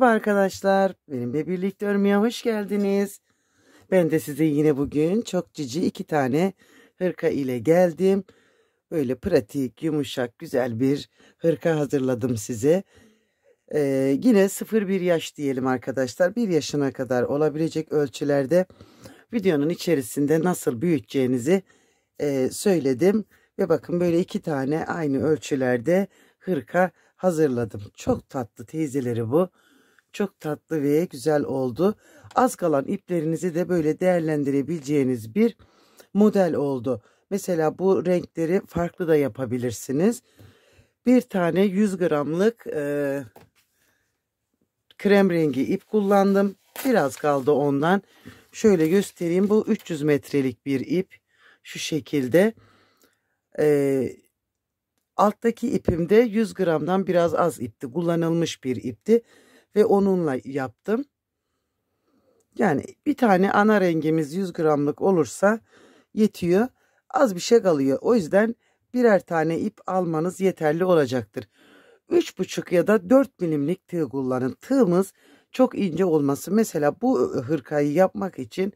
Merhaba arkadaşlar, benimle birlikte örmeye hoş geldiniz. Ben de size yine bugün çok cici 2 tane hırka ile geldim. Böyle pratik, yumuşak, güzel bir hırka hazırladım size. Yine 0-1 yaş diyelim arkadaşlar. 1 yaşına kadar olabilecek ölçülerde videonun içerisinde nasıl büyüteceğinizi söyledim. Ve bakın böyle 2 tane aynı ölçülerde hırka hazırladım. Çok tatlı teyzeleri bu. Çok tatlı ve güzel oldu. Az kalan iplerinizi de böyle değerlendirebileceğiniz bir model oldu. Mesela bu renkleri farklı da yapabilirsiniz. Bir tane 100 gramlık krem rengi ip kullandım. Biraz kaldı ondan. Şöyle göstereyim. Bu 300 metrelik bir ip. Şu şekilde. Alttaki ipim de 100 gramdan biraz az ipti. Kullanılmış bir ipti. Ve onunla yaptım. Yani bir tane ana rengimiz 100 gramlık olursa yetiyor. Az bir şey kalıyor. O yüzden birer tane ip almanız yeterli olacaktır. 3,5 ya da 4 milimlik tığ kullanın. Tığımız çok ince olması. Mesela bu hırkayı yapmak için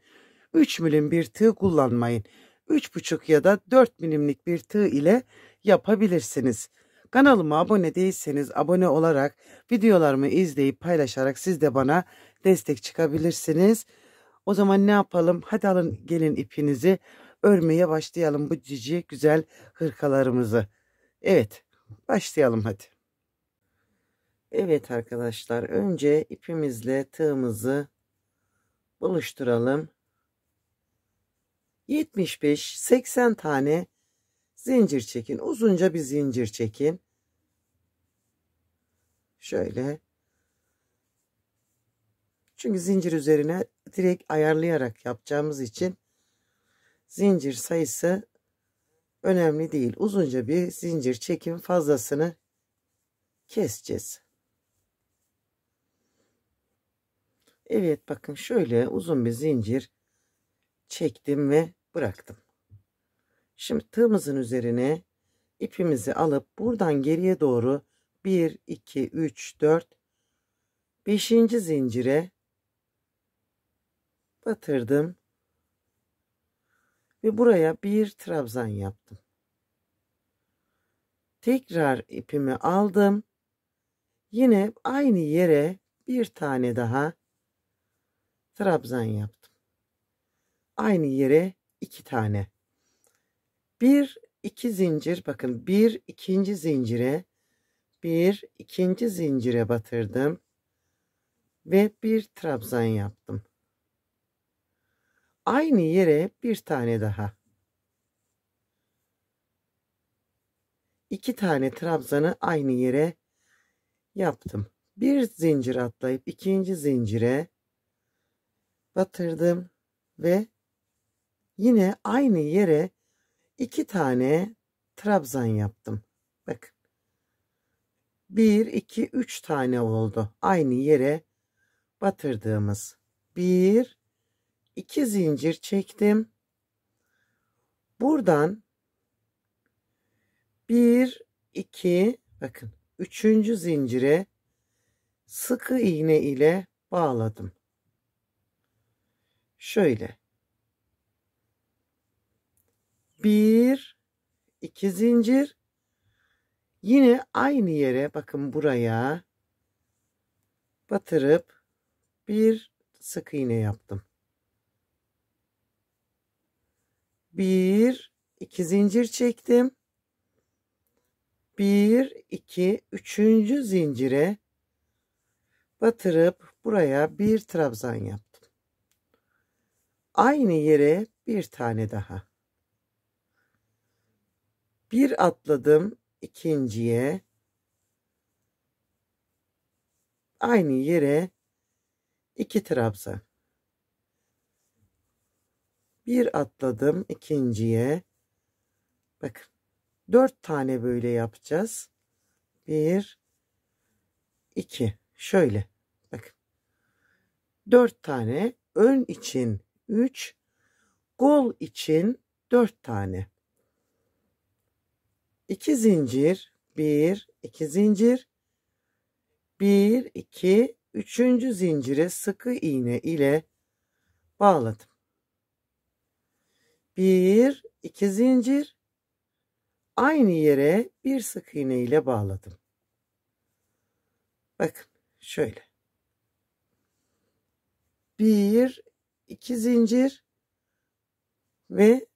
3 milim bir tığ kullanmayın. 3,5 ya da 4 milimlik bir tığ ile yapabilirsiniz. Kanalıma abone değilseniz abone olarak videolarımı izleyip paylaşarak siz de bana destek çıkabilirsiniz. O zaman ne yapalım? Hadi alın gelin ipinizi örmeye başlayalım bu cici güzel hırkalarımızı. Evet, başlayalım hadi. Evet arkadaşlar, önce ipimizle tığımızı buluşturalım. 75-80 tane zincir çekin. Uzunca bir zincir çekin. Şöyle. Çünkü zincir üzerine direkt ayarlayarak yapacağımız için zincir sayısı önemli değil. Uzunca bir zincir çekin, fazlasını keseceğiz. Evet bakın şöyle uzun bir zincir çektim ve bıraktım. Şimdi tığımızın üzerine ipimizi alıp buradan geriye doğru 1, 2, 3, 4, 5. zincire batırdım. Ve buraya bir trabzan yaptım. Tekrar ipimi aldım. Yine aynı yere bir tane daha trabzan yaptım. Aynı yere 2 tane. 1, 2 zincir, bakın 1, 2. zincire, 1, 2. zincire batırdım ve bir trabzan yaptım. Aynı yere bir tane daha. 2 tane trabzanı aynı yere yaptım. Bir zincir atlayıp 2. zincire batırdım ve yine aynı yere 2 tane trabzan yaptım. Bakın. 1, 2, 3 tane oldu. Aynı yere batırdığımız. 1, 2 zincir çektim. Buradan 1, 2, bakın 3. zincire sıkı iğne ile bağladım. Şöyle. 1, 2 zincir. Yine aynı yere bakın buraya batırıp bir sık iğne yaptım. 1, 2 zincir çektim. 1, 2, 3. zincire batırıp buraya bir trabzan yaptım. Aynı yere bir tane daha. Bir atladım ikinciye. Aynı yere 2 trabzan. Bir atladım ikinciye. Bakın 4 tane böyle yapacağız. 1, 2. Şöyle. Bakın. 4 tane. Ön için 3. Kol için 4 tane. 2 zincir. 1, 2 zincir. 1, 2, Üçüncü zincire sıkı iğne ile bağladım. 1 2 zincir, aynı yere bir sık iğne ile bağladım. Bakın şöyle. 1 2 zincir ve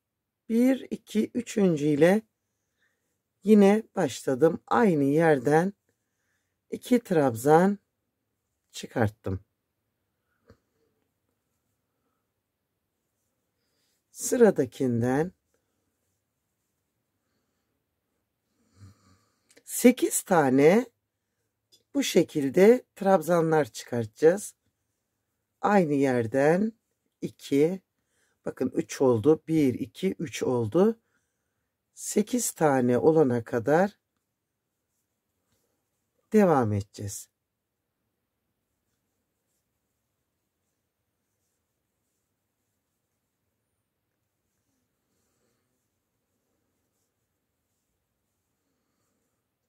1 2 üçüncü ile yine başladım. Aynı yerden 2 trabzan çıkarttım. Sıradakinden 8 tane bu şekilde trabzanlar çıkartacağız. Aynı yerden 2, bakın 3 oldu. 1 2 3 oldu. 8 tane olana kadar devam edeceğiz.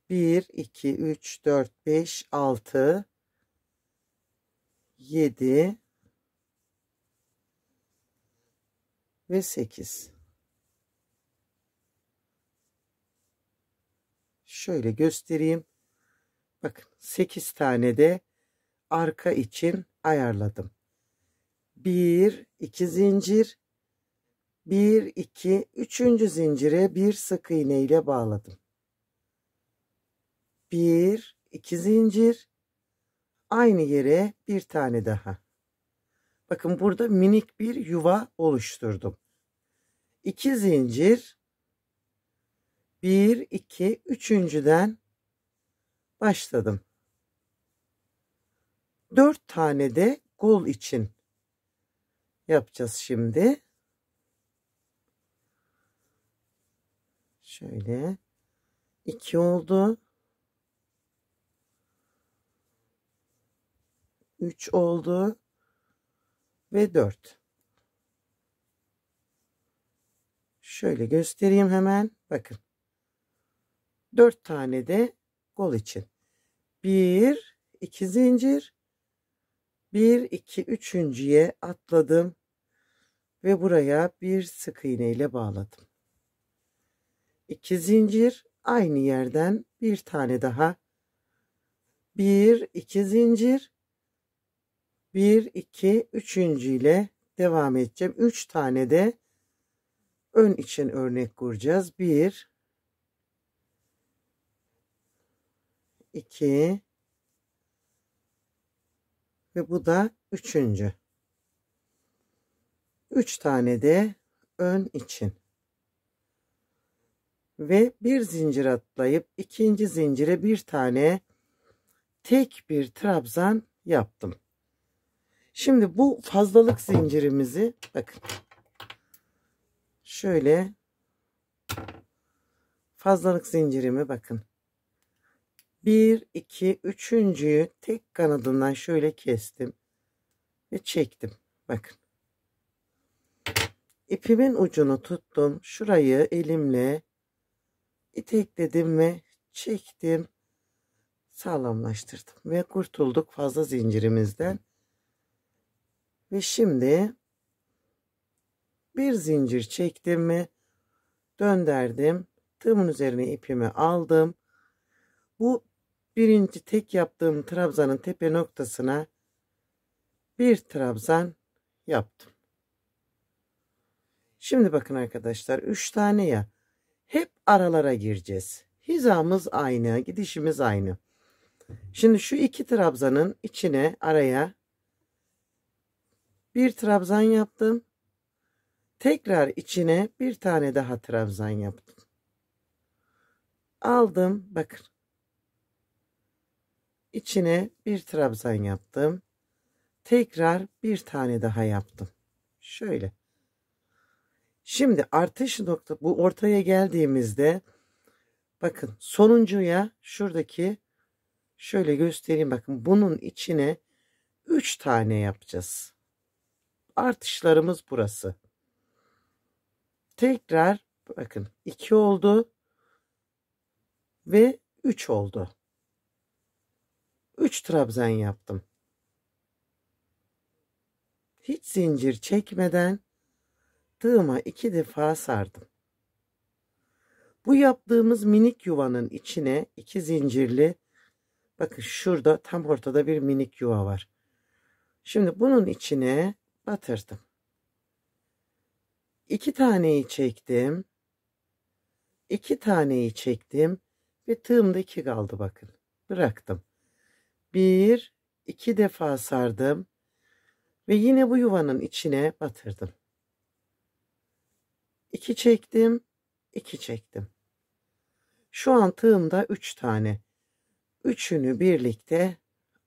Bir, iki, üç, dört, beş, altı, 7 ve 8. Şöyle göstereyim. Bakın 8 tane de arka için ayarladım. 1 2 zincir, 1 2 üçüncü zincire bir sık iğne ile bağladım. 1 2 zincir, aynı yere bir tane daha. Bakın burada minik bir yuva oluşturdum. 2 zincir, 1 2 üçüncüden başladım. 4 tane de kol için yapacağız şimdi. Şöyle 2 oldu. 3 oldu ve 4. Şöyle göstereyim hemen. Bakın. 4 tane de kol için. 1 2 zincir, 1 2 üçüncüye atladım ve buraya bir sık iğne ile bağladım. 2 zincir, aynı yerden bir tane daha. 1 2 zincir, 1 2 üçüncü ile devam edeceğim. 3 tane de ön için örnek kuracağız. 1 2 ve bu da üçüncü. 3 tane de ön için. Ve bir zincir atlayıp ikinci zincire bir tane tek bir trabzan yaptım. Şimdi bu fazlalık zincirimizi bakın. Şöyle fazlalık zincirimi bakın. 1 2 üçüncüyü tek kanadından şöyle kestim ve çektim. Bakın. İpimin ucunu tuttum. Şurayı elimle itekledim ve çektim. Sağlamlaştırdım ve kurtulduk fazla zincirimizden. Ve şimdi bir zincir çektim ve döndürdüm. Tığımın üzerine ipimi aldım. Bu birinci tek yaptığım trabzanın tepe noktasına bir trabzan yaptım. Şimdi bakın arkadaşlar, 3 tane ya, hep aralara gireceğiz. Hizamız aynı, gidişimiz aynı. Şimdi şu iki trabzanın içine, araya bir trabzan yaptım. Tekrar içine bir tane daha trabzan yaptım. Aldım, bakın. İçine bir trabzan yaptım. Tekrar bir tane daha yaptım. Şöyle. Şimdi artış nokta, bu ortaya geldiğimizde bakın sonuncuya, şuradaki, şöyle göstereyim, bakın bunun içine 3 tane yapacağız. Artışlarımız burası. Tekrar bakın 2 oldu ve 3 oldu. 3 trabzan yaptım. Hiç zincir çekmeden tığıma 2 defa sardım. Bu yaptığımız minik yuvanın içine 2 zincirli, bakın şurada tam ortada bir minik yuva var. Şimdi bunun içine batırdım. 2 taneyi çektim. 2 taneyi çektim ve tığımda 2 kaldı bakın. Bıraktım. 1 2 defa sardım ve yine bu yuvanın içine batırdım. 2 çektim, 2 çektim. Şu an tığımda 3 tane. Üçünü birlikte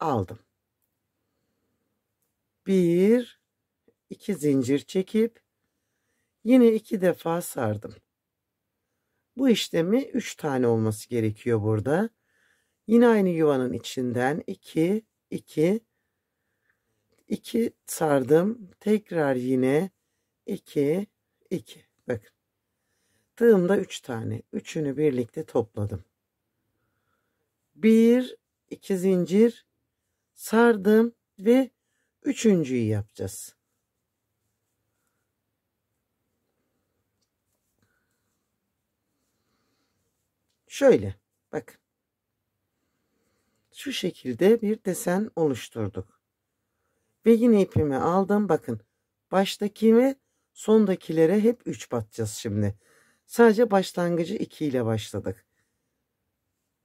aldım. 1 2 zincir çekip yine 2 defa sardım. Bu işlemi 3 tane olması gerekiyor burada. Yine aynı yuvanın içinden 2 2 2 sardım. Tekrar yine 2 2. Bakın. Tığımda 3 tane. Üçünü birlikte topladım. 1 2 zincir sardım ve üçüncüyü yapacağız. Şöyle bakın. Şu şekilde bir desen oluşturduk. Ve yine ipimi aldım. Bakın baştaki ve sondakilere hep 3 batacağız şimdi. Sadece başlangıcı 2 ile başladık.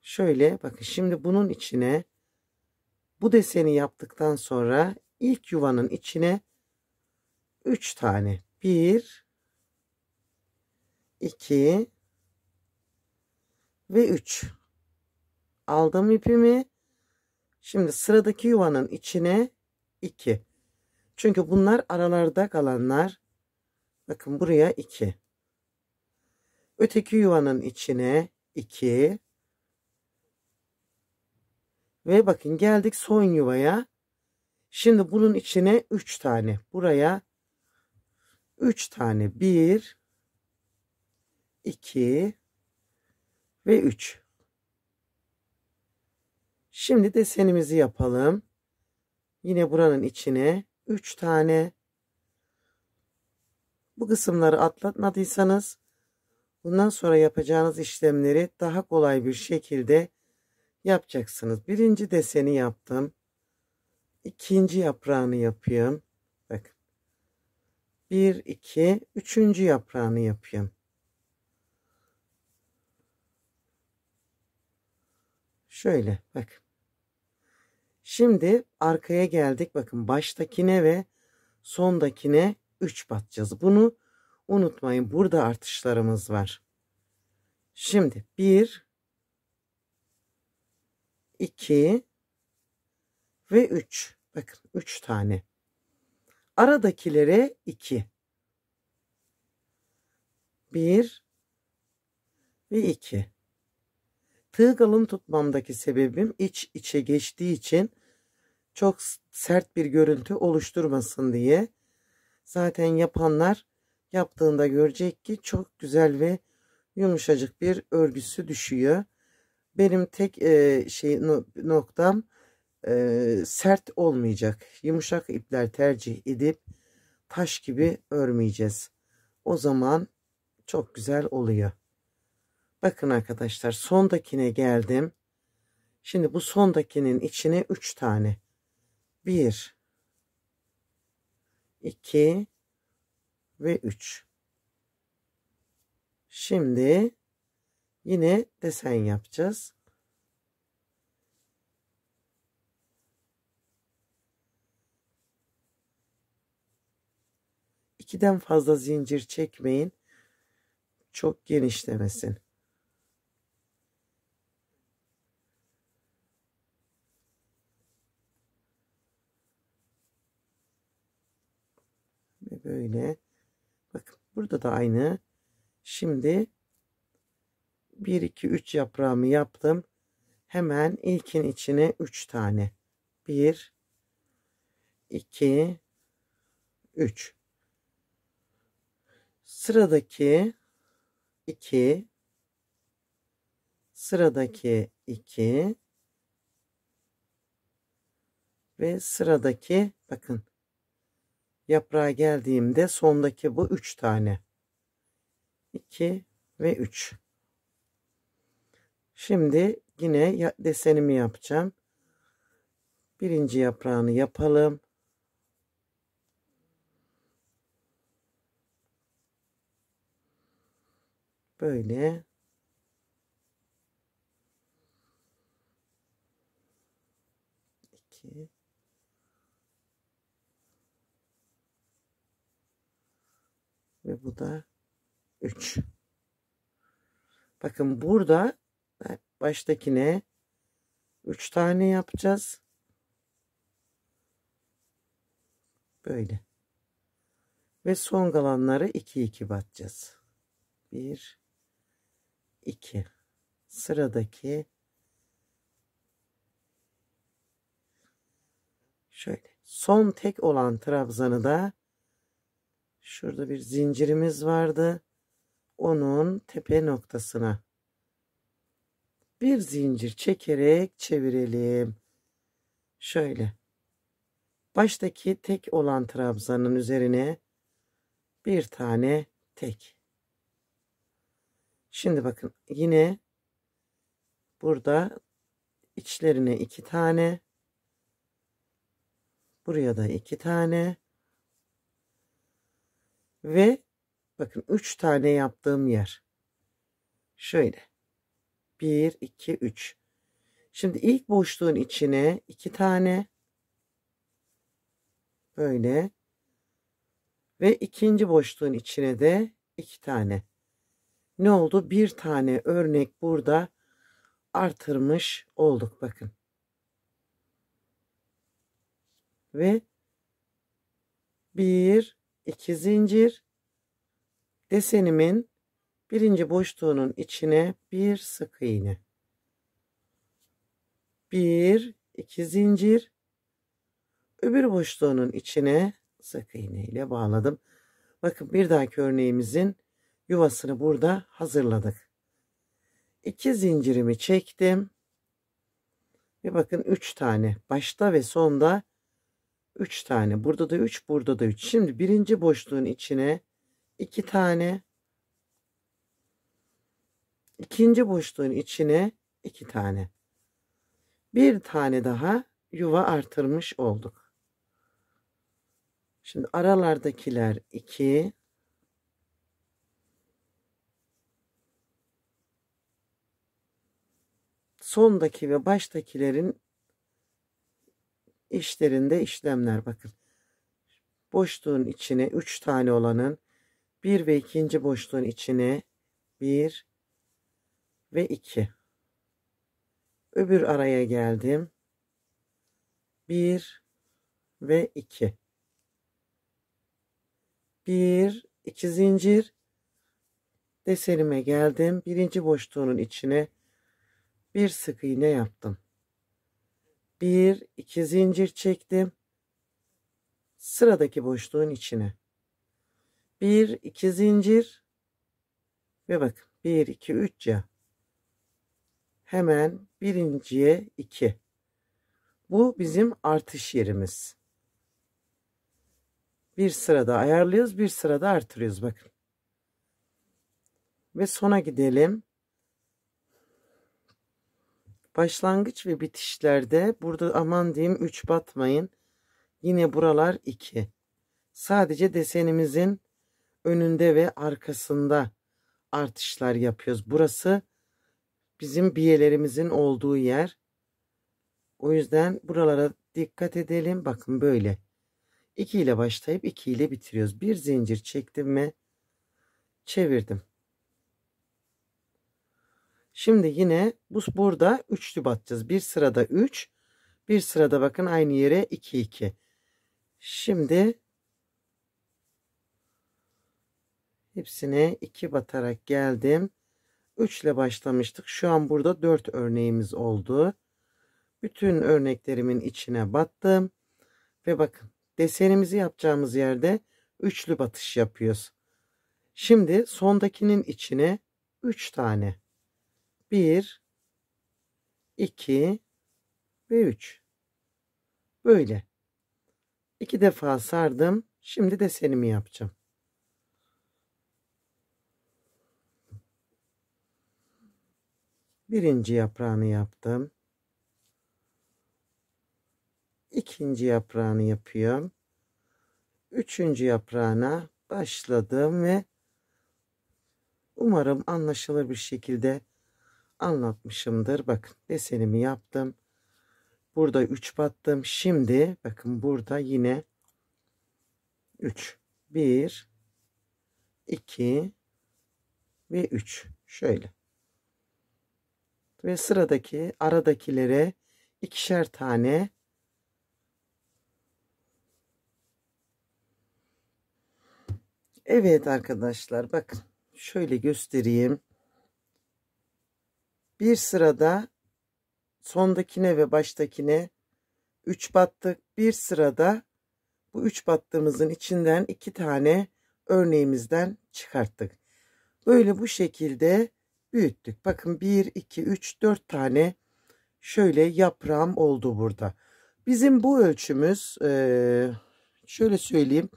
Şöyle bakın, şimdi bunun içine bu deseni yaptıktan sonra ilk yuvanın içine 3 tane, 1 2 ve 3 aldım ipimi. Şimdi sıradaki yuvanın içine 2, çünkü bunlar aralarda kalanlar. Bakın buraya 2, öteki yuvanın içine 2 ve bakın geldik son yuvaya. Şimdi bunun içine 3 tane, buraya 3 tane, 1 2 ve 3. Şimdi desenimizi yapalım. Yine buranın içine 3 tane. Bu kısımları atlatmadıysanız bundan sonra yapacağınız işlemleri daha kolay bir şekilde yapacaksınız. Birinci deseni yaptım. İkinci yaprağını yapıyorum. Bakın. 1 2 üçüncü yaprağını yapıyorum. Şöyle bakın. Şimdi arkaya geldik. Bakın baştakine ve sondakine 3 batacağız. Bunu unutmayın. Burada artışlarımız var. Şimdi 1 2 ve 3. Bakın 3 tane. Aradakilere 2. 1 ve 2. Tığ kalın tutmamdaki sebebim iç içe geçtiği için çok sert bir görüntü oluşturmasın diye. Zaten yapanlar yaptığında görecek ki çok güzel ve yumuşacık bir örgüsü düşüyor. Benim tek noktam sert olmayacak. Yumuşak ipler tercih edip taş gibi örmeyeceğiz. O zaman çok güzel oluyor. Bakın arkadaşlar, sondakine geldim. Şimdi bu sondakinin içine 3 tane. 1 2 ve 3. Şimdi yine desen yapacağız. İkiden fazla zincir çekmeyin. Çok genişlemesin. Ve böyle. Bakın burada da aynı. Şimdi 1 2 3 yaprağımı yaptım. Hemen ilkin içine 3 tane. 1 2 3. Sıradaki 2, sıradaki 2 ve sıradaki, bakın yaprağa geldiğimde sondaki bu 3 tane. 2 ve 3. Şimdi yine desenimi yapacağım. Birinci yaprağını yapalım. Böyle. İki. Ve bu da 3. Bakın burada baştakine 3 tane yapacağız. Böyle. Ve son kalanları 2 2 batacağız. 1 2. Sıradaki şöyle son tek olan trabzanı da şurada bir zincirimiz vardı. Onun tepe noktasına bir zincir çekerek çevirelim. Şöyle. Baştaki tek olan trabzanın üzerine bir tane tek. Şimdi bakın yine burada içlerine 2 tane. Buraya da 2 tane. Ve bakın 3 tane yaptığım yer. Şöyle. 1 2 3. Şimdi ilk boşluğun içine 2 tane. Böyle. Ve ikinci boşluğun içine de 2 tane. Ne oldu? Bir tane örnek burada artırmış olduk bakın. Ve 1 2 zincir desenimin birinci boşluğunun içine bir sık iğne. 1 2 zincir öbür boşluğunun içine sık iğne ile bağladım. Bakın bir dahaki örneğimizin yuvasını burada hazırladık. 2 zincirimi çektim. Ve bakın 3 tane. Başta ve sonda 3 tane. Burada da 3, burada da 3. Şimdi birinci boşluğun içine 2 tane. İkinci boşluğun içine 2 tane. Bir tane daha yuva artırmış olduk. Şimdi aralardakiler 2. Sondaki ve baştakilerin işlerinde işlemler bakın. Boşluğun içine 3 tane olanın bir ve ikinci boşluğun içine 1 ve 2. Öbür araya geldim. 1 ve 2. 1 2 zincir desenime geldim. Birinci boşluğunun içine bir sık iğne yaptım. 1 2 zincir çektim. Sıradaki boşluğun içine 1 2 zincir ve bakın 1 2 3 ya. Hemen birinciye 2. Bu bizim artış yerimiz. Bir sırada ayarlıyoruz, bir sırada artırıyoruz bakın. Ve sona gidelim. Başlangıç ve bitişlerde burada aman diyeyim 3 batmayın. Yine buralar 2. Sadece desenimizin önünde ve arkasında artışlar yapıyoruz. Burası bizim biyelerimizin olduğu yer. O yüzden buralara dikkat edelim. Bakın böyle. 2 ile başlayıp 2 ile bitiriyoruz. Bir zincir çektim ve çevirdim. Şimdi yine burada üçlü batacağız. Bir sırada 3, bir sırada bakın aynı yere 2 2. Şimdi hepsine 2 batarak geldim. 3 ile başlamıştık. Şu an burada 4 örneğimiz oldu. Bütün örneklerimin içine battım. Ve bakın desenimizi yapacağımız yerde üçlü batış yapıyoruz. Şimdi sondakinin içine 3 tane. 1 2 ve 3. Böyle. 2 defa sardım. Şimdi desenimi yapacağım. Birinci yaprağını yaptım. İkinci yaprağını yapıyorum. Üçüncü yaprağına başladım ve umarım anlaşılır bir şekilde anlatmışımdır. Bakın desenimi yaptım. Burada 3 battım. Şimdi bakın burada yine 3. 1, 2 ve 3. Şöyle. Ve sıradaki aradakilere ikişer tane evet arkadaşlar bakın şöyle göstereyim. Bir sırada sondakine ve baştakine 3 battık. Bir sırada bu 3 battığımızın içinden 2 tane örneğimizden çıkarttık. Böyle bu şekilde büyüttük. Bakın 1, 2, 3, 4 tane şöyle yaprağım oldu burada. Bizim bu ölçümüz şöyle söyleyeyim.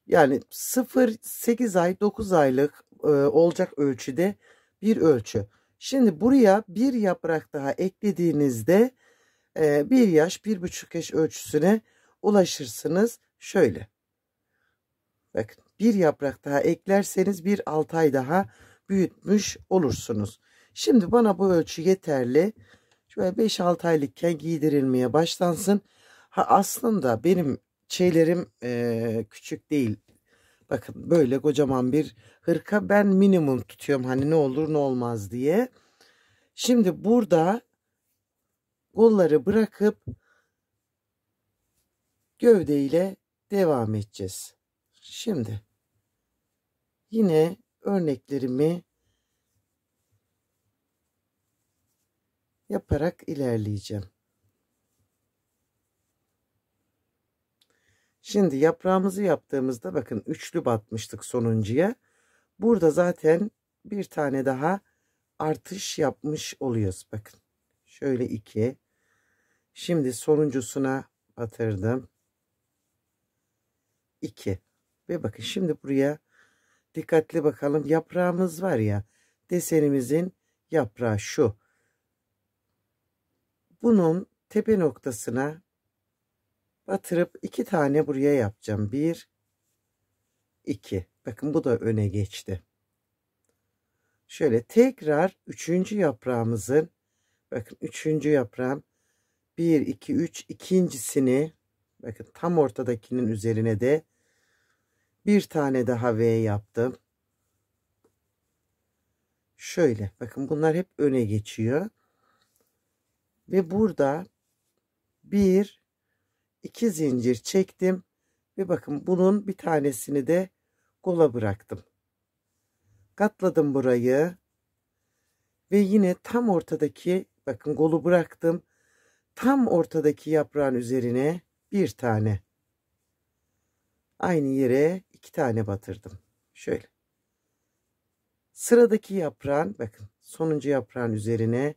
Yani 0-8 ay 9 aylık olacak ölçüde bir ölçü. Şimdi buraya bir yaprak daha eklediğinizde 1 yaş 1,5 yaş ölçüsüne ulaşırsınız. Şöyle. Bakın bir yaprak daha eklerseniz bir 6 ay daha büyütmüş olursunuz. Şimdi bana bu ölçü yeterli. Şöyle 5-6 aylıkken giydirilmeye başlansın. Ha aslında benim şeylerim küçük değil. Bakın böyle kocaman bir hırka ben minimum tutuyorum. Hani ne olur ne olmaz diye. Şimdi burada kolları bırakıp gövdeyle devam edeceğiz. Şimdi yine örneklerimi yaparak ilerleyeceğim. Şimdi yaprağımızı yaptığımızda bakın üçlü batmıştık sonuncuya. Burada zaten bir tane daha artış yapmış oluyoruz. Bakın şöyle 2. Şimdi sonuncusuna batırdım. 2. Ve bakın şimdi buraya dikkatli bakalım. Yaprağımız var ya, desenimizin yaprağı şu. Bunun tepe noktasına batırıp 2 tane buraya yapacağım. 1, 2. Bakın bu da öne geçti. Şöyle tekrar 3. yaprağımızın bakın 3. yaprağım 1, 2, 3 ikincisini bakın tam ortadakinin üzerine de bir tane daha V yaptım. Şöyle bakın bunlar hep öne geçiyor. Ve burada 1, 2 zincir çektim. Ve bakın bunun bir tanesini de kola bıraktım. Katladım burayı. Ve yine tam ortadaki bakın kolu bıraktım. Tam ortadaki yaprağın üzerine bir tane. Aynı yere 2 tane batırdım. Şöyle. Sıradaki yaprağın bakın sonuncu yaprağın üzerine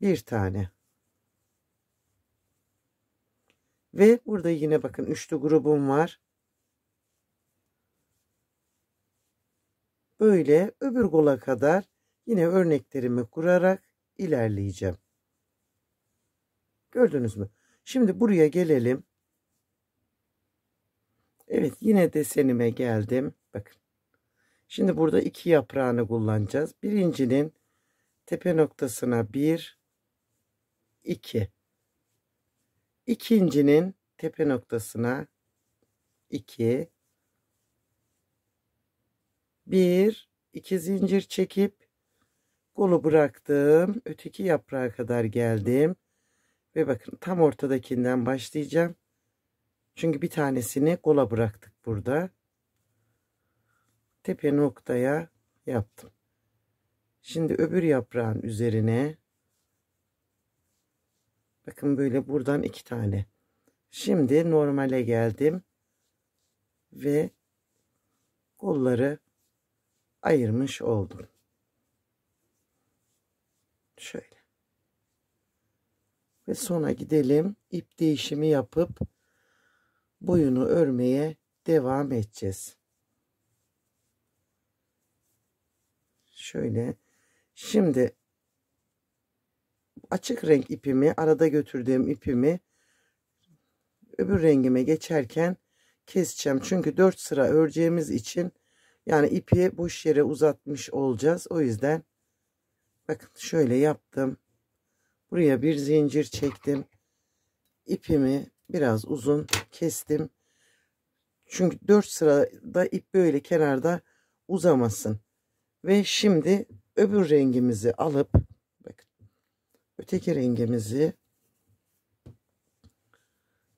bir tane. Ve burada yine bakın üçlü grubum var. Böyle öbür kola kadar yine örneklerimi kurarak ilerleyeceğim. Gördünüz mü? Şimdi buraya gelelim. Evet yine desenime geldim. Bakın. Şimdi burada 2 yaprağını kullanacağız. Birincinin tepe noktasına 1, 2. İkincinin tepe noktasına 2, 1, 2 zincir çekip kolu bıraktım. Öteki yaprağa kadar geldim. Ve bakın tam ortadakinden başlayacağım. Çünkü bir tanesini kola bıraktık burada. Tepe noktaya yaptım. Şimdi öbür yaprağın üzerine bakın böyle buradan 2 tane. Şimdi normale geldim. Ve kolları ayırmış oldum. Şöyle. Ve sona gidelim. İp değişimi yapıp boyunu örmeye devam edeceğiz. Şöyle. Şimdi açık renk ipimi, arada götürdüğüm ipimi öbür rengime geçerken keseceğim. Çünkü 4 sıra öreceğimiz için yani ipi boş yere uzatmış olacağız. O yüzden bakın şöyle yaptım. Buraya bir zincir çektim. İpimi biraz uzun kestim. Çünkü 4 sırada ip böyle kenarda uzamasın. Ve şimdi öbür rengimizi alıp bakın öteki rengimizi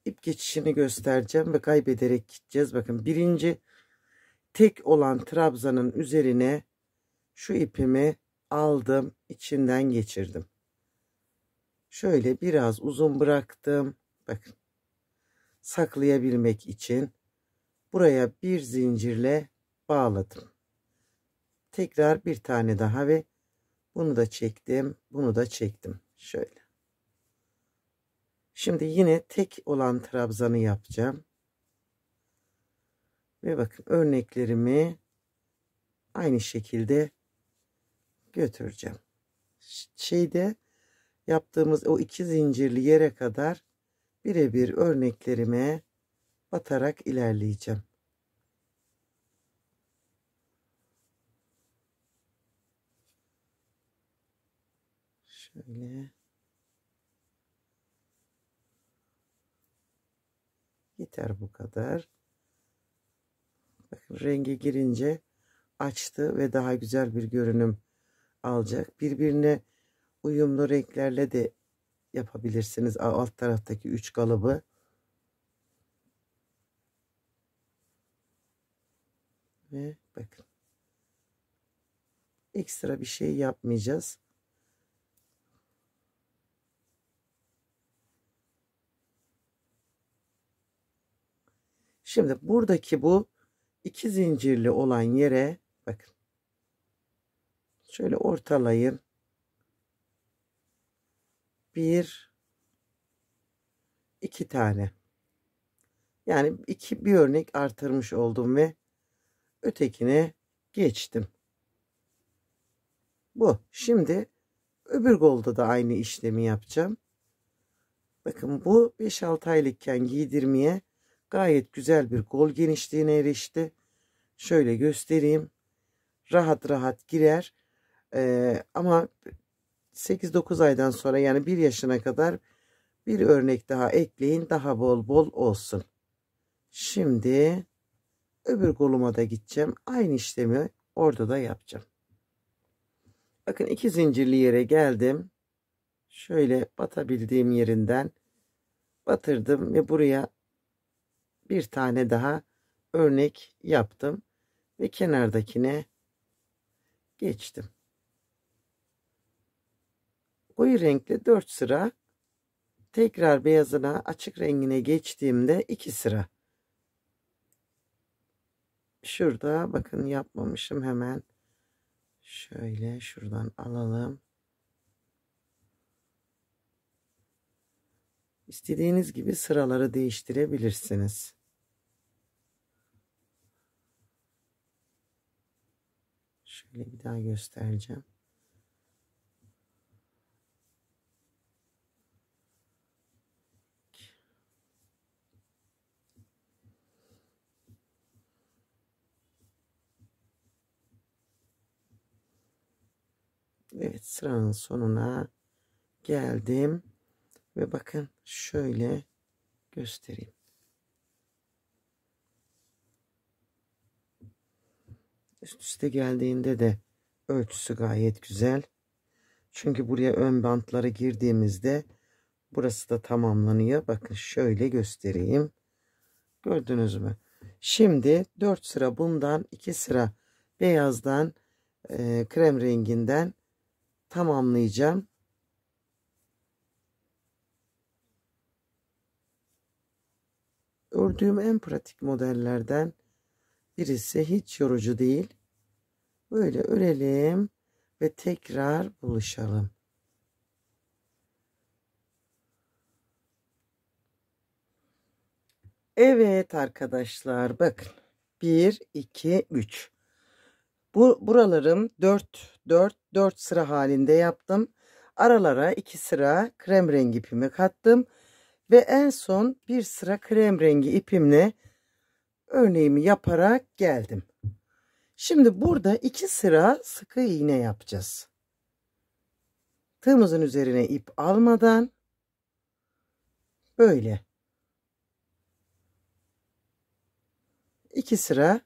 ip geçişini göstereceğim ve kaybederek gideceğiz. Bakın birinci tek olan trabzanın üzerine şu ipimi aldım, içinden geçirdim. Şöyle biraz uzun bıraktım. Bakın saklayabilmek için buraya bir zincirle bağladım. Tekrar bir tane daha ve bunu da çektim, bunu da çektim. Şöyle. Şimdi yine tek olan trabzanı yapacağım. Ve bakın örneklerimi aynı şekilde götüreceğim. Şeyde yaptığımız o 2 zincirli yere kadar birebir örneklerime batarak ilerleyeceğim. Şöyle. Yeter bu kadar. Bakın rengi girince açtı ve daha güzel bir görünüm alacak. Birbirine uyumlu renklerle de yapabilirsiniz. Alt taraftaki 3 kalıbı. Ve bakın. Ekstra bir şey yapmayacağız. Şimdi buradaki bu 2 zincirli olan yere bakın. Şöyle ortalayın. 1 2 tane. Yani bir örnek artırmış oldum ve ötekine geçtim. Bu. Şimdi öbür kolda da aynı işlemi yapacağım. Bakın bu 5-6 aylıkken giydirmeye gayet güzel bir kol genişliğine erişti. Şöyle göstereyim. Rahat rahat girer. Ama 8-9 aydan sonra yani 1 yaşına kadar bir örnek daha ekleyin. Daha bol bol olsun. Şimdi öbür koluma da gideceğim. Aynı işlemi orada da yapacağım. Bakın 2 zincirli yere geldim. Şöyle batabildiğim yerinden batırdım ve buraya bir tane daha örnek yaptım ve kenardakine geçtim. Koyu renkli 4 sıra, tekrar beyazına açık rengine geçtiğimde 2 sıra. Şurada bakın yapmamışım, hemen şöyle şuradan alalım. İstediğiniz gibi sıraları değiştirebilirsiniz. Şöyle bir daha göstereceğim. Evet, sıranın sonuna geldim ve bakın şöyle göstereyim. Üst üste geldiğinde de ölçüsü gayet güzel. Çünkü buraya ön bantları girdiğimizde burası da tamamlanıyor. Bakın şöyle göstereyim. Gördünüz mü? Şimdi 4 sıra bundan, 2 sıra beyazdan, krem renginden tamamlayacağım. Ördüğüm en pratik modellerden birisi, hiç yorucu değil. Böyle örelim ve tekrar buluşalım. Evet arkadaşlar, bakın 1 2 3, buralarım 4 sıra halinde yaptım. Aralara 2 sıra krem rengi ipimi kattım ve en son bir sıra krem rengi ipimle örneğimi yaparak geldim. Şimdi burada 2 sıra sık iğne yapacağız. Tığımızın üzerine ip almadan böyle 2 sıra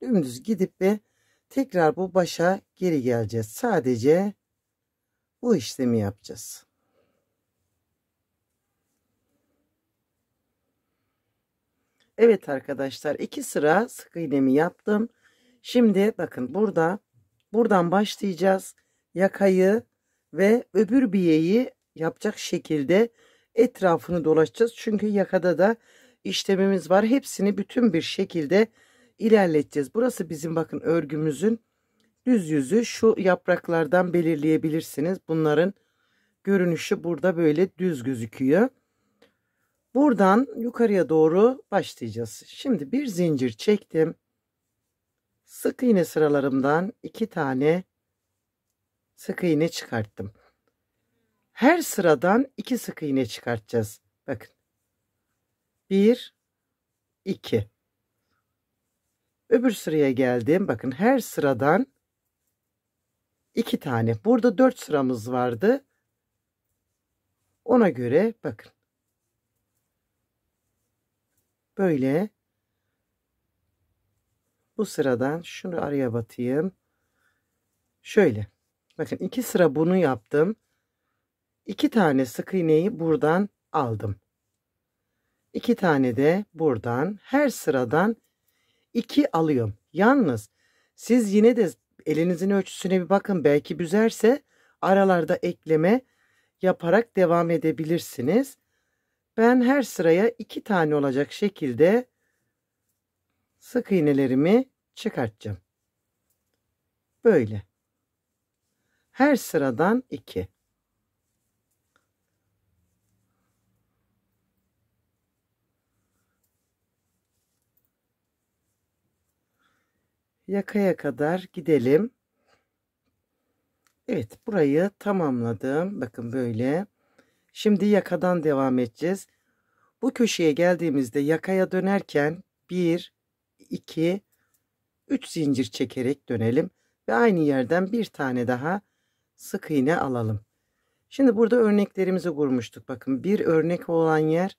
dümdüz gidip ve tekrar bu başa geri geleceğiz. Sadece bu işlemi yapacağız. Evet arkadaşlar, 2 sıra sık iğnemi yaptım. Şimdi bakın buradan başlayacağız. Yakayı ve öbür biyeyi yapacak şekilde etrafını dolaşacağız. Çünkü yakada da işlemimiz var. Hepsini bütün bir şekilde ilerleteceğiz. Burası bizim bakın örgümüzün düz yüzü. Şu yapraklardan belirleyebilirsiniz. Bunların görünüşü burada böyle düz gözüküyor. Buradan yukarıya doğru başlayacağız. Şimdi bir zincir çektim. Sık iğne sıralarımdan 2 tane sık iğne çıkarttım. Her sıradan 2 sık iğne çıkartacağız. Bakın. 1 2. Öbür sıraya geldim. Bakın her sıradan 2 tane. Burada 4 sıramız vardı. Ona göre bakın. Böyle bu sıradan şunu araya batayım. Şöyle. Bakın 2 sıra bunu yaptım. 2 tane sık iğneyi buradan aldım. 2 tane de buradan, her sıradan 2 alıyorum. Yalnız siz yine de elinizin ölçüsüne bir bakın. Belki büzerse aralarda ekleme yaparak devam edebilirsiniz. Ben her sıraya 2 tane olacak şekilde sık iğnelerimi çıkartacağım. Böyle. Her sıradan 2. Yakaya kadar gidelim. Evet, burayı tamamladım. Bakın böyle. Şimdi yakadan devam edeceğiz. Bu köşeye geldiğimizde yakaya dönerken 1 2 3 zincir çekerek dönelim ve aynı yerden bir tane daha sık iğne alalım. Şimdi burada örneklerimizi kurmuştuk. Bakın bir örnek olan yer,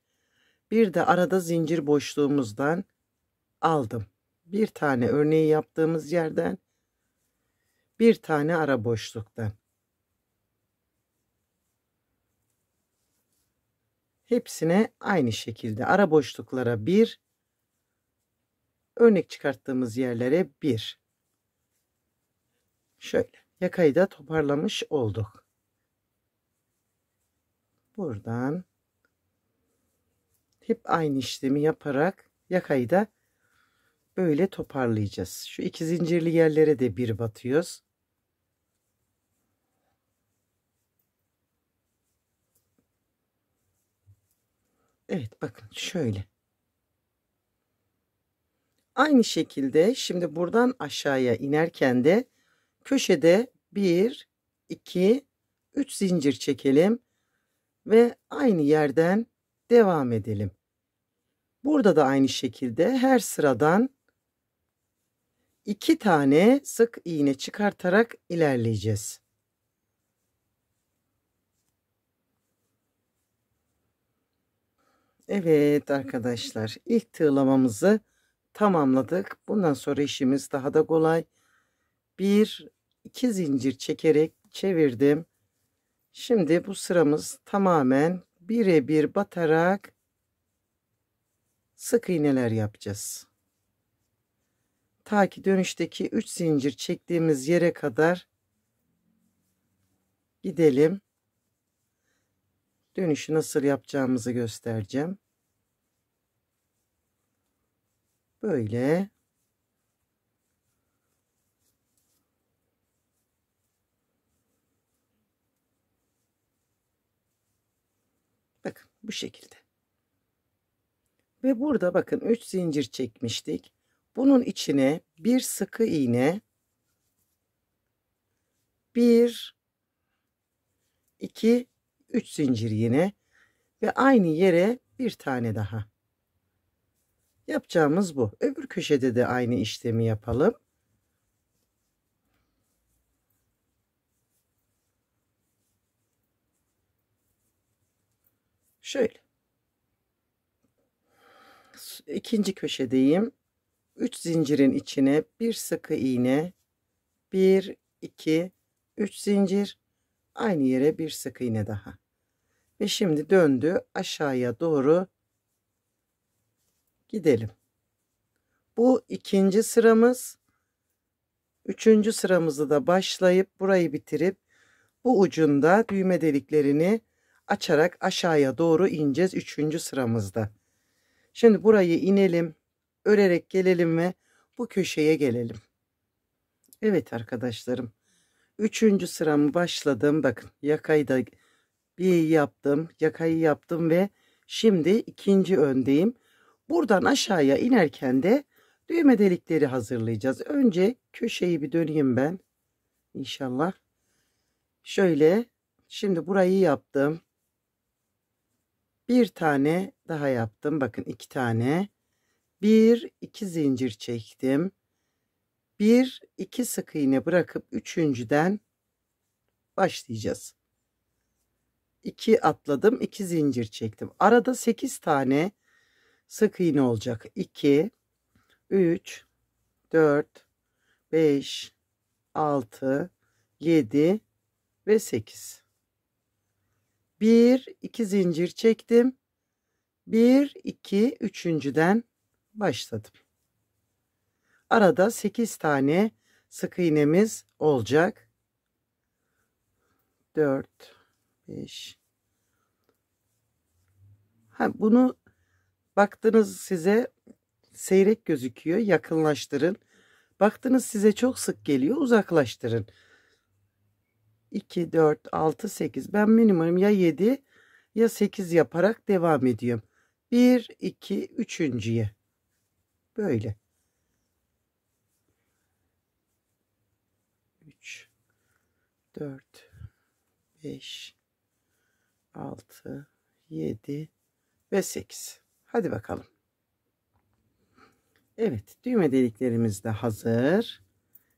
bir de arada zincir boşluğumuzdan aldım. Bir tane örneği yaptığımız yerden, bir tane ara boşluktan. Hepsine aynı şekilde ara boşluklara bir, örnek çıkarttığımız yerlere bir. Şöyle yakayı da toparlamış olduk. Buradan hep aynı işlemi yaparak yakayı da böyle toparlayacağız. Şu 2 zincirli yerlere de bir batıyoruz. Evet bakın şöyle. Aynı şekilde şimdi buradan aşağıya inerken de köşede 1 2 3 zincir çekelim ve aynı yerden devam edelim. Burada da aynı şekilde her sıradan 2 tane sık iğne çıkartarak ilerleyeceğiz. Evet arkadaşlar, ilk tığlamamızı tamamladık. Bundan sonra işimiz daha da kolay. 1 2 zincir çekerek çevirdim. Şimdi bu sıramız tamamen birebir batarak sık iğneler yapacağız. Ta ki dönüşteki 3 zincir çektiğimiz yere kadar gidelim. Dönüşü nasıl yapacağımızı göstereceğim. Böyle. Bu şekilde. Ve burada bakın 3 zincir çekmiştik. Bunun içine bir sıkı iğne, 1 2 3 zincir yine ve aynı yere bir tane daha. Yapacağımız bu. Öbür köşede de aynı işlemi yapalım. Şöyle. İkinci köşedeyim. 3 zincirin içine bir sıkı iğne, 1 2 3 zincir, aynı yere bir sık iğne daha. Ve şimdi döndü, aşağıya doğru gidelim. Bu ikinci sıramız. Üçüncü sıramızı da başlayıp burayı bitirip bu ucunda düğme deliklerini açarak aşağıya doğru ineceğiz üçüncü sıramızda. Şimdi burayı inelim, örerek gelelim ve bu köşeye gelelim. Evet arkadaşlarım, üçüncü sıramı başladım. Bakın yakayı da bir yaptım, yakayı yaptım ve şimdi ikinci öndeyim. Buradan aşağıya inerken de düğme delikleri hazırlayacağız. Önce köşeyi bir döneyim ben. İnşallah. Şöyle. Şimdi burayı yaptım. Bir tane daha yaptım. Bakın 2 tane. 1 2 zincir çektim. 1 2 sık iğne bırakıp üçüncüden başlayacağız. 2 atladım, 2 zincir çektim. Arada 8 tane sık iğne olacak. 2 3 4 5 6 7 ve 8. 1 2 zincir çektim. 1 2 üçüncüden başladım. Arada 8 tane sık iğnemiz olacak. 4 5. Bunu baktınız size seyrek gözüküyor, yakınlaştırın. Baktınız size çok sık geliyor, uzaklaştırın. 2 4 6 8. Ben minimum ya 7 ya 8 yaparak devam ediyorum. 1 2 üçüncüye. Böyle. 3 4 5 6 7 ve 8. Hadi bakalım. Evet, düğme deliklerimiz de hazır.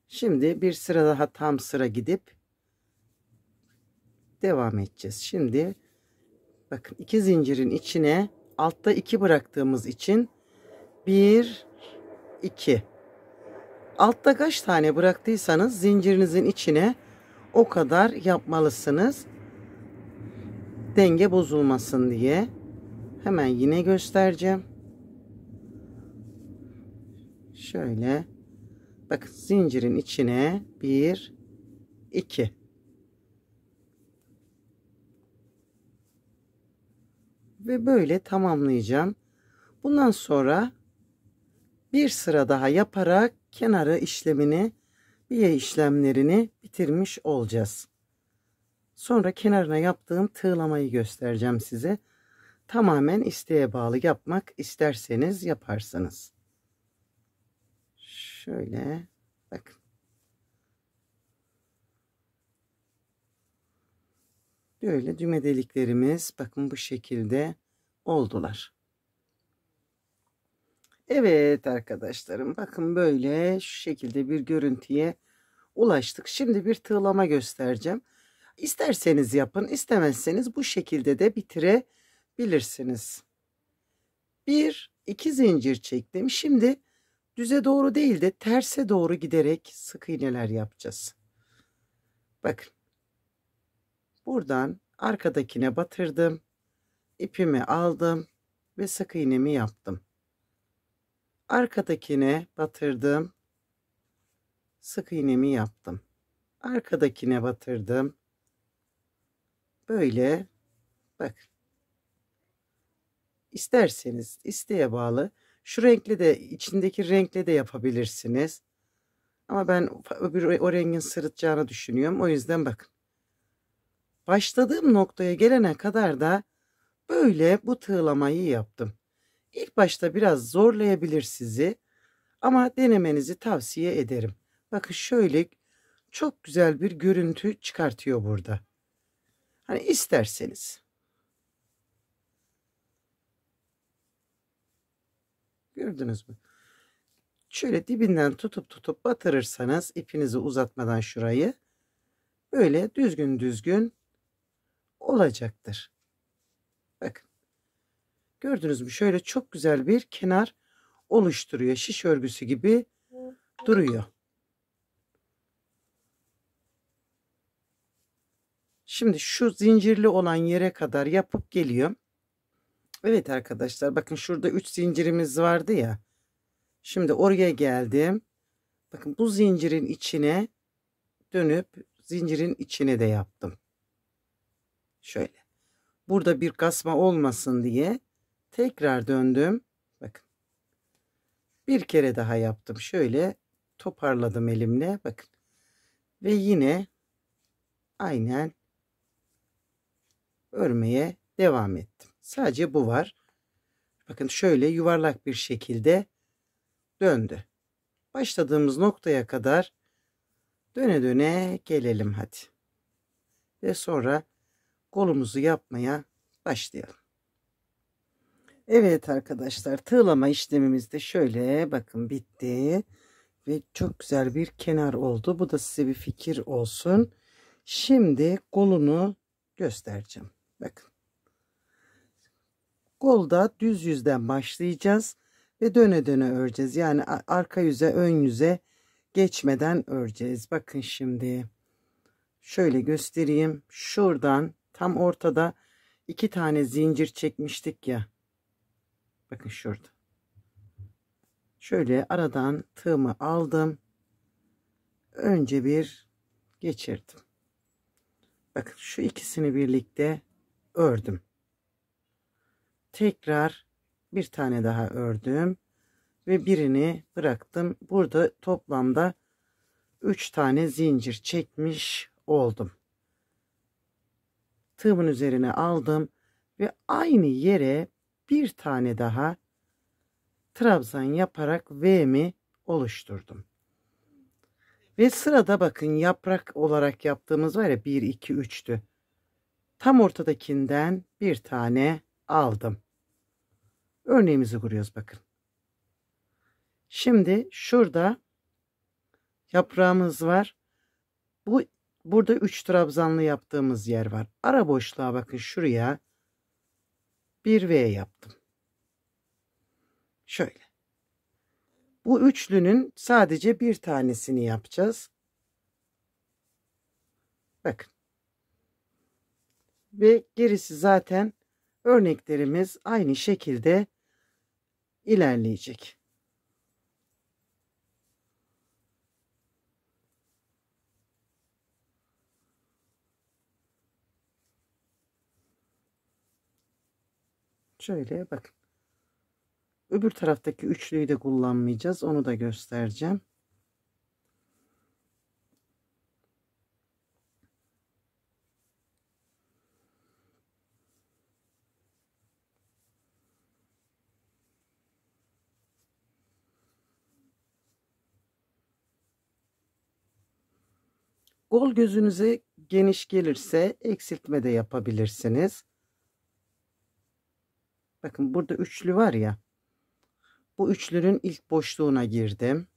Şimdi bir sıra daha tam sıra gidip devam edeceğiz. Şimdi bakın 2 zincirin içine altta 2 bıraktığımız için 1 2. Altta kaç tane bıraktıysanız zincirinizin içine o kadar yapmalısınız. Denge bozulmasın diye. Hemen yine göstereceğim. Şöyle. Bakın zincirin içine 1 2. Ve böyle tamamlayacağım. Bundan sonra bir sıra daha yaparak kenarı işlemini, biye işlemlerini bitirmiş olacağız. Sonra kenarına yaptığım tığlamayı göstereceğim size. Tamamen isteğe bağlı, yapmak isterseniz yaparsınız. Şöyle bakın. Böyle düğme deliklerimiz bakın bu şekilde oldular. Evet arkadaşlarım, bakın böyle şu şekilde bir görüntüye ulaştık. Şimdi bir tığlama göstereceğim. İsterseniz yapın, istemezseniz bu şekilde de bitirebilirsiniz. 1 2 zincir çektim. Şimdi düze doğru değil de terse doğru giderek sık iğneler yapacağız. Bakın. Buradan arkadakine batırdım. İpimi aldım ve sık iğnemi yaptım. Arkadakine batırdım. Sık iğnemi yaptım. Arkadakine batırdım. Böyle bak. İsterseniz isteğe bağlı. Şu renkle de içindeki renkle de yapabilirsiniz. Ama ben o rengin sırıtacağını düşünüyorum. O yüzden bakın. Başladığım noktaya gelene kadar da Böyle bu tığlamayı yaptım. İlk başta biraz zorlayabilir sizi ama denemenizi tavsiye ederim. Bakın şöyle çok güzel bir görüntü çıkartıyor burada. Hani isterseniz. Gördünüz mü? Şöyle dibinden tutup batırırsanız ipinizi uzatmadan şurayı böyle düzgün düzgün olacaktır. Bakın. Gördünüz mü? Şöyle çok güzel bir kenar oluşturuyor. Şiş örgüsü gibi duruyor. Şimdi şu zincirli olan yere kadar yapıp geliyorum. Evet arkadaşlar, bakın şurada 3 zincirimiz vardı ya. Şimdi oraya geldim. Bakın bu zincirin içine dönüp zincirin içine de yaptım. Şöyle. Burada bir kasma olmasın diye tekrar döndüm. Bakın. Bir kere daha yaptım. Şöyle toparladım elimle. Bakın. Ve yine aynen örmeye devam ettim. Sadece bu var. Bakın şöyle yuvarlak bir şekilde döndü. Başladığımız noktaya kadar döne döne gelelim hadi. Ve sonra kolumuzu yapmaya başlayalım. Evet arkadaşlar, tığlama işlemimiz de şöyle bakın bitti. Ve çok güzel bir kenar oldu. Bu da size bir fikir olsun. Şimdi kolunu göstereceğim. Bakın. Kolda düz yüzden başlayacağız ve döne döne öreceğiz. Yani arka yüze ön yüze geçmeden öreceğiz. Bakın şimdi şöyle göstereyim. Şuradan tam ortada 2 tane zincir çekmiştik ya. Bakın şurada. Şöyle aradan tığımı aldım. Önce bir geçirdim. Bakın şu ikisini birlikte ördüm. Tekrar bir tane daha ördüm ve birini bıraktım. Burada toplamda 3 tane zincir çekmiş oldum. Tığımın üzerine aldım ve aynı yere bir tane daha trabzan yaparak V'mi oluşturdum. Ve sırada bakın yaprak olarak yaptığımız var ya, 1 2 3'tü. Tam ortadakinden bir tane aldım. Örneğimizi kuruyoruz bakın. Şimdi şurada yaprağımız var. Burada 3 trabzanlı yaptığımız yer var. Ara boşluğa bakın, şuraya bir V yaptım. Şöyle. Bu üçlünün sadece bir tanesini yapacağız. Bakın. Ve gerisi zaten örneklerimiz aynı şekilde ilerleyecek. Şöyle bakın. Öbür taraftaki üçlüyü de kullanmayacağız. Onu da göstereceğim. Kol gözünüze geniş gelirse eksiltme de yapabilirsiniz. Bakın burada üçlü var ya. Bu üçlünün ilk boşluğuna girdim.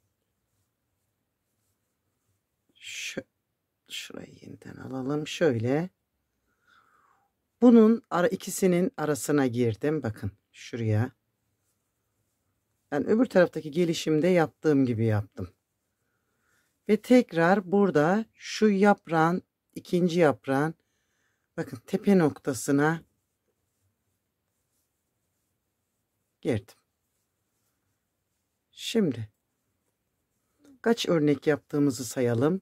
Şurayı yeniden alalım. Şöyle. Bunun ikisinin arasına girdim. Bakın şuraya. Yani öbür taraftaki gelişimde yaptığım gibi yaptım. Ve tekrar burada şu yaprağın, ikinci yaprağın bakın tepe noktasına girdim. Şimdi kaç örnek yaptığımızı sayalım.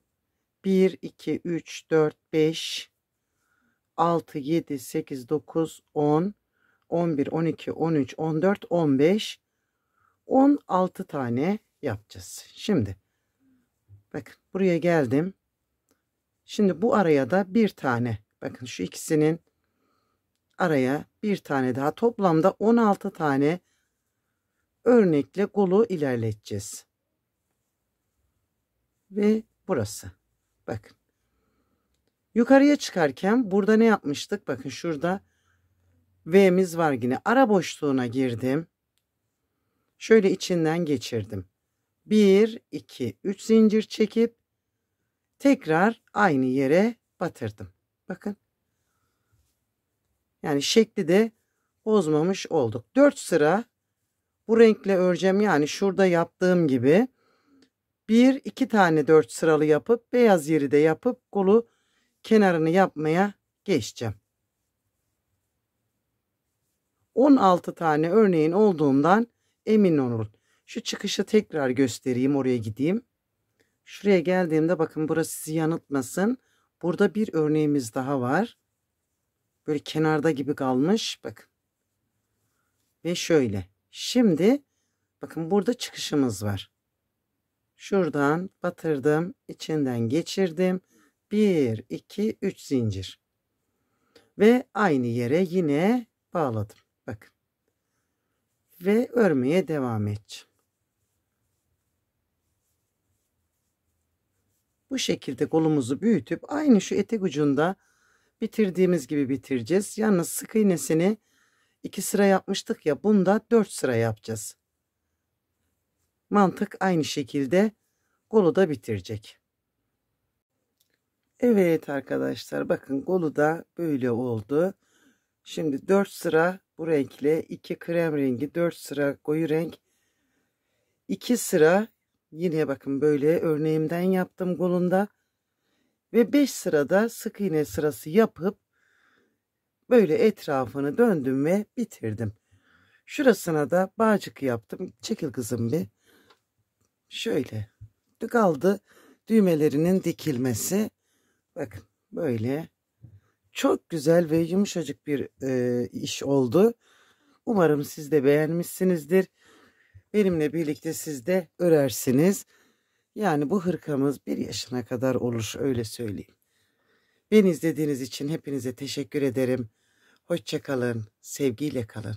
1 2 3 4 5 6 7 8 9 10 11 12 13 14 15 16 tane yapacağız. Şimdi bakın buraya geldim. Şimdi bu araya da bir tane, bakın şu ikisinin araya bir tane daha, toplamda 16 tane örnekle kolu ilerleteceğiz. Ve burası. Bakın. Yukarıya çıkarken burada ne yapmıştık? Bakın şurada V'miz var yine. Ara boşluğuna girdim. Şöyle içinden geçirdim. 1, 2, 3 zincir çekip tekrar aynı yere batırdım. Bakın. Yani şekli de bozmamış olduk. 4 sıra bu renkle öreceğim. Yani şurada yaptığım gibi 1, 2 tane 4 sıralı yapıp beyaz yeri de yapıp kolu kenarını yapmaya geçeceğim. 16 tane örneğin olduğundan emin olun. Şu çıkışı tekrar göstereyim, oraya gideyim. Şuraya geldiğimde bakın, burası sizi yanıltmasın. Burada bir örneğimiz daha var. Böyle kenarda gibi kalmış. Bakın. Ve şöyle. Şimdi bakın burada çıkışımız var. Şuradan batırdım. İçinden geçirdim. 1, 2, 3 zincir. Ve aynı yere yine bağladım. Bakın. Ve örmeye devam edeceğim. Bu şekilde kolumuzu büyütüp aynı şu etek ucunda bitirdiğimiz gibi bitireceğiz. Yalnız sık iğnesini 2 sıra yapmıştık ya, bunda 4 sıra yapacağız. Mantık aynı şekilde kolu da bitirecek. Evet arkadaşlar, bakın kolu da böyle oldu. Şimdi 4 sıra bu renkle, 2 krem rengi, 4 sıra koyu renk, 2 sıra yine bakın böyle örneğimden yaptım kolunda ve 5 sırada sık iğne sırası yapıp böyle etrafını döndüm ve bitirdim. Şurasına da bağcık yaptım. Çekil kızım bir. Şöyle kaldı düğmelerinin dikilmesi. Bakın böyle çok güzel ve yumuşacık bir iş oldu. Umarım siz de beğenmişsinizdir. Benimle birlikte siz de örersiniz. Yani bu hırkamız 1 yaşına kadar olur, öyle söyleyeyim. Beni izlediğiniz için hepinize teşekkür ederim. Hoşça kalın, sevgiyle kalın.